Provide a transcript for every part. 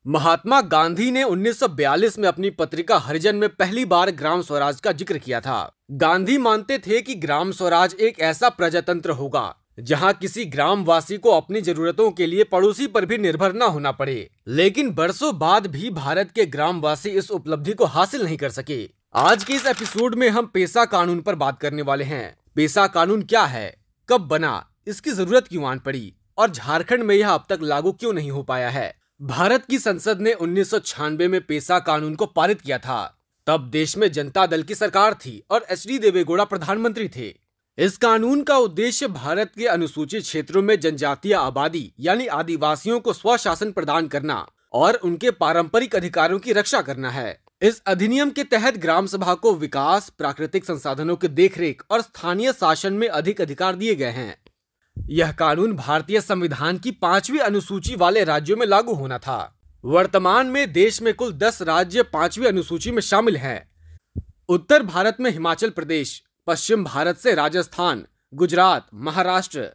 महात्मा गांधी ने 1942 में अपनी पत्रिका हरिजन में पहली बार ग्राम स्वराज का जिक्र किया था। गांधी मानते थे कि ग्राम स्वराज एक ऐसा प्रजातंत्र होगा जहां किसी ग्रामवासी को अपनी जरूरतों के लिए पड़ोसी पर भी निर्भर न होना पड़े। लेकिन बरसों बाद भी भारत के ग्रामवासी इस उपलब्धि को हासिल नहीं कर सके। आज के इस एपिसोड में हम पेसा कानून पर बात करने वाले हैं। पेसा कानून क्या है, कब बना, इसकी जरूरत क्यों आन पड़ी और झारखंड में यह अब तक लागू क्यों नहीं हो पाया है। भारत की संसद ने 1996 में पेसा कानून को पारित किया था। तब देश में जनता दल की सरकार थी और एच.डी. देवेगौड़ा प्रधानमंत्री थे। इस कानून का उद्देश्य भारत के अनुसूचित क्षेत्रों में जनजातीय आबादी यानी आदिवासियों को स्वशासन प्रदान करना और उनके पारंपरिक अधिकारों की रक्षा करना है। इस अधिनियम के तहत ग्राम सभा को विकास, प्राकृतिक संसाधनों की देखरेख और स्थानीय शासन में अधिक अधिकार दिए गए हैं। यह कानून भारतीय संविधान की 5वीं अनुसूची वाले राज्यों में लागू होना था। वर्तमान में देश में कुल 10 राज्य 5वीं अनुसूची में शामिल हैं। उत्तर भारत में हिमाचल प्रदेश, पश्चिम भारत से राजस्थान, गुजरात, महाराष्ट्र,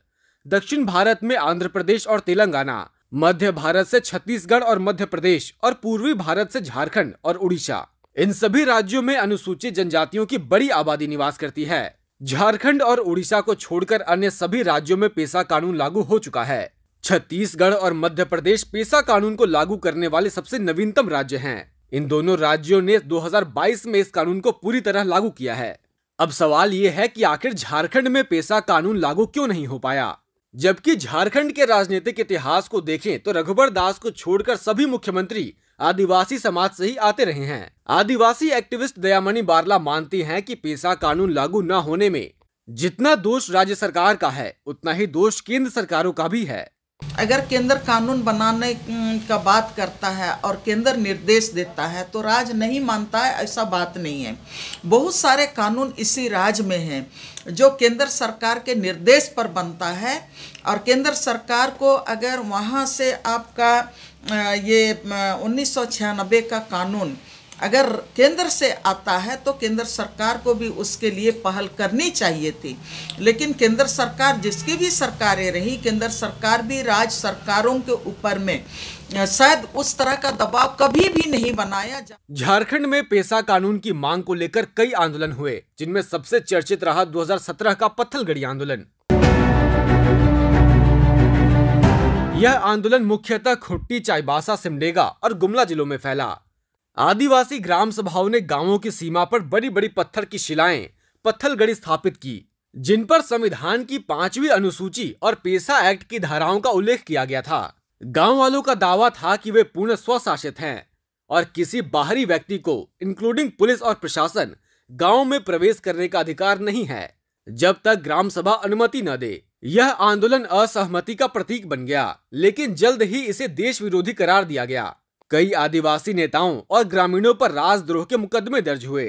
दक्षिण भारत में आंध्र प्रदेश और तेलंगाना, मध्य भारत से छत्तीसगढ़ और मध्य प्रदेश और पूर्वी भारत से झारखंड और उड़ीसा। इन सभी राज्यों में अनुसूचित जनजातियों की बड़ी आबादी निवास करती है। झारखंड और उड़ीसा को छोड़कर अन्य सभी राज्यों में पेसा कानून लागू हो चुका है। छत्तीसगढ़ और मध्य प्रदेश पेसा कानून को लागू करने वाले सबसे नवीनतम राज्य हैं। इन दोनों राज्यों ने 2022 में इस कानून को पूरी तरह लागू किया है। अब सवाल ये है कि आखिर झारखंड में पेसा कानून लागू क्यों नहीं हो पाया। जबकि झारखंड के राजनीतिक इतिहास को देखें तो रघुबर दास को छोड़कर सभी मुख्यमंत्री आदिवासी समाज से ही आते रहे हैं। आदिवासी एक्टिविस्ट दयामणि बारला मानती हैं कि पेसा कानून लागू न होने में जितना दोष राज्य सरकार का है उतना ही दोष केंद्र सरकारों का भी है। अगर केंद्र कानून बनाने का बात करता है और केंद्र निर्देश देता है तो राज्य नहीं मानता है, ऐसा बात नहीं है। बहुत सारे कानून इसी राज्य में हैं जो केंद्र सरकार के निर्देश पर बनता है और केंद्र सरकार को अगर वहाँ से आपका ये 1996 का कानून अगर केंद्र से आता है तो केंद्र सरकार को भी उसके लिए पहल करनी चाहिए थी। लेकिन केंद्र सरकार जिसकी भी सरकारें रही, केंद्र सरकार भी राज्य सरकारों के ऊपर में शायद उस तरह का दबाव कभी भी नहीं बनाया। झारखंड में पेसा कानून की मांग को लेकर कई आंदोलन हुए, जिनमें सबसे चर्चित रहा 2017 का पत्थलगड़ी आंदोलन। यह आंदोलन मुख्यतः खुट्टी, चाईबासा, सिमडेगा और गुमला जिलों में फैला। आदिवासी ग्राम सभाओं ने गांवों की सीमा पर बड़ी बड़ी पत्थर की शिलाएं, पत्थलगड़ी स्थापित की, जिन पर संविधान की 5वीं अनुसूची और पेसा एक्ट की धाराओं का उल्लेख किया गया था। गांव वालों का दावा था कि वे पूर्ण स्वशासित हैं और किसी बाहरी व्यक्ति को इंक्लूडिंग पुलिस और प्रशासन गांव में प्रवेश करने का अधिकार नहीं है जब तक ग्राम सभा अनुमति न दे। यह आंदोलन असहमति का प्रतीक बन गया, लेकिन जल्द ही इसे देश विरोधी करार दिया गया। कई आदिवासी नेताओं और ग्रामीणों पर राजद्रोह के मुकदमे दर्ज हुए।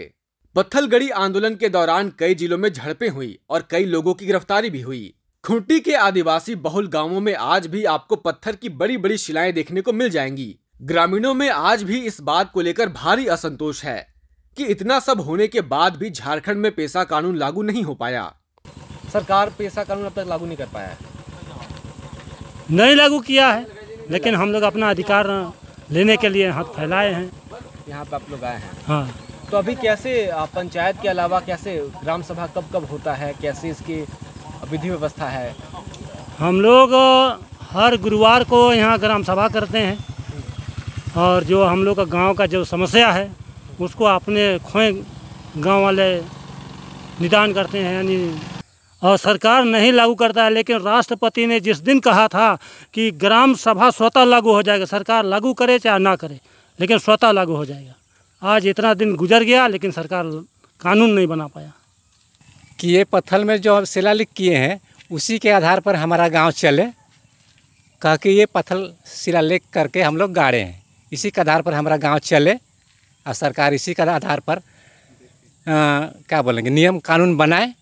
पत्थलगड़ी आंदोलन के दौरान कई जिलों में झड़पें हुई और कई लोगों की गिरफ्तारी भी हुई। खूंटी के आदिवासी बहुल गांवों में आज भी आपको पत्थर की बड़ी बड़ी शिलाएं देखने को मिल जाएंगी। ग्रामीणों में आज भी इस बात को लेकर भारी असंतोष है कि इतना सब होने के बाद भी झारखंड में पेसा कानून लागू नहीं हो पाया। सरकार पेसा कानून अब तक लागू नहीं कर पाया है। नहीं लागू किया है, लेकिन हम लोग अपना अधिकार लेने के लिए हाथ फैलाए हैं। यहाँ पे आप लोग आए हैं। हाँ, तो अभी कैसे पंचायत के अलावा कैसे ग्राम सभा कब कब होता है, कैसे इसकी विधि व्यवस्था है? हम लोग हर गुरुवार को यहाँ ग्राम सभा करते हैं और जो हम लोग का गांव का जो समस्या है उसको अपने खोए गांव वाले निदान करते हैं। यानी और सरकार नहीं लागू करता है, लेकिन राष्ट्रपति ने जिस दिन कहा था कि ग्राम सभा स्वतः लागू हो जाएगा, सरकार लागू करे चाहे ना करे, लेकिन स्वतः लागू हो जाएगा। आज इतना दिन गुजर गया लेकिन सरकार कानून नहीं बना पाया। कि ये पत्थल में जो शिलालेख किए हैं उसी के आधार पर हमारा गांव चले, कह के ये पत्थल शिलालेख करके हम लोग गाड़े हैं। इसी के आधार पर हमारा गांव चले और सरकार इसी के आधार पर क्या बोलेंगे नियम कानून बनाए,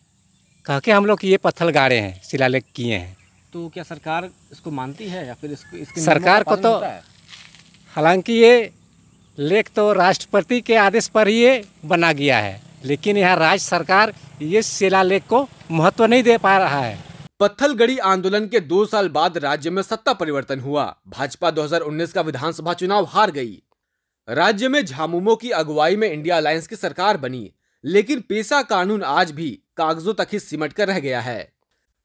कह के हम लोग ये पत्थल गाड़े हैं, शिलालेख किए हैं। तो क्या सरकार इसको मानती है या फिर इसके सरकार को तो हालांकि ये लेख तो राष्ट्रपति के आदेश पर ही ये बना गया है, लेकिन यहाँ राज्य सरकार ये शिलालेख को महत्व नहीं दे पा रहा है। पत्थलगड़ी आंदोलन के 2 साल बाद राज्य में सत्ता परिवर्तन हुआ। भाजपा 2019 का विधानसभा चुनाव हार गई। राज्य में झामुमो की अगुवाई में इंडिया अलायंस की सरकार बनी, लेकिन पेशा कानून आज भी कागजों तक ही सिमट कर रह गया है।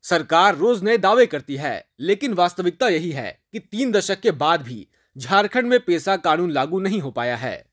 सरकार रोज नए दावे करती है, लेकिन वास्तविकता यही है कि 3 दशक के बाद भी झारखंड में पेशा कानून लागू नहीं हो पाया है।